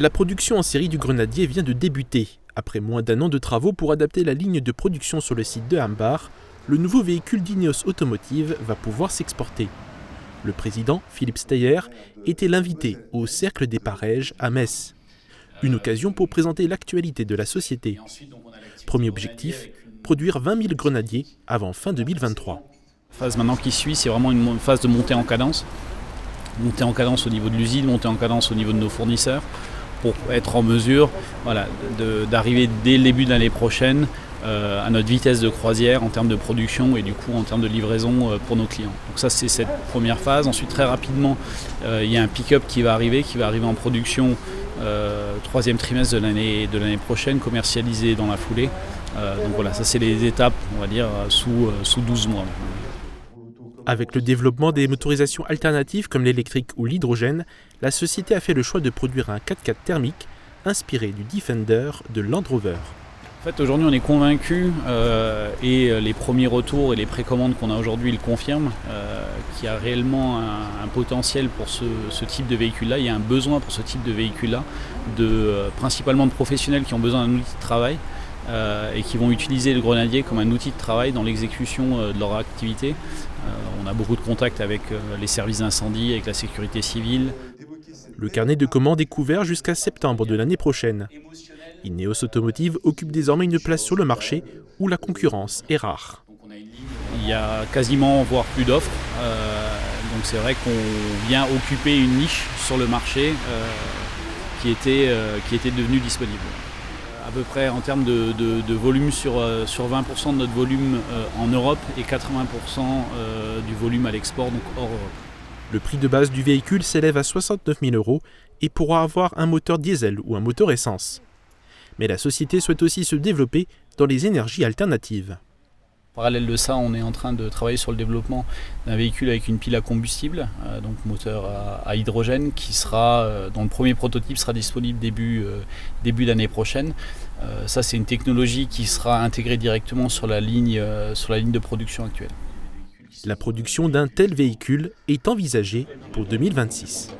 La production en série du Grenadier vient de débuter. Après moins d'un an de travaux pour adapter la ligne de production sur le site de Hambar, le nouveau véhicule d'Ineos Automotive va pouvoir s'exporter. Le président, Philippe Steyer, était l'invité au Cercle des Parèges à Metz. Une occasion pour présenter l'actualité de la société. Premier objectif, produire 20 000 grenadiers avant fin 2023. La phase maintenant qui suit, c'est vraiment une phase de montée en cadence. Montée en cadence au niveau de l'usine, montée en cadence au niveau de nos fournisseurs, pour être en mesure d'arriver dès le début de l'année prochaine à notre vitesse de croisière en termes de production et du coup en termes de livraison pour nos clients. Donc ça c'est cette première phase. Ensuite très rapidement il y a un pick-up qui va arriver en production troisième trimestre de l'année prochaine, commercialisé dans la foulée. Donc voilà, ça c'est les étapes on va dire sous 12 mois. Avec le développement des motorisations alternatives comme l'électrique ou l'hydrogène, la société a fait le choix de produire un 4x4 thermique inspiré du Defender de Land Rover. En fait, aujourd'hui, on est convaincus et les premiers retours et les précommandes qu'on a aujourd'hui le confirment qu'il y a réellement un potentiel pour ce type de véhicule-là. Il y a un besoin pour ce type de véhicule-là, principalement de professionnels qui ont besoin d'un outil de travail et qui vont utiliser le Grenadier comme un outil de travail dans l'exécution de leur activité. On a beaucoup de contacts avec les services d'incendie, avec la sécurité civile. Le carnet de commandes est couvert jusqu'à septembre de l'année prochaine. Ineos Automotive occupe désormais une place sur le marché où la concurrence est rare. Il y a quasiment, voire plus d'offres. Donc c'est vrai qu'on vient occuper une niche sur le marché qui était devenue disponible. À peu près en termes de volume sur 20% de notre volume en Europe et 80% du volume à l'export, donc hors Europe. Le prix de base du véhicule s'élève à 69 000 € et pourra avoir un moteur diesel ou un moteur essence. Mais la société souhaite aussi se développer dans les énergies alternatives. En parallèle de ça, on est en train de travailler sur le développement d'un véhicule avec une pile à combustible, donc moteur à hydrogène, qui sera, dont le premier prototype sera disponible début d'année prochaine. Ça, c'est une technologie qui sera intégrée directement sur la ligne de production actuelle. La production d'un tel véhicule est envisagée pour 2026.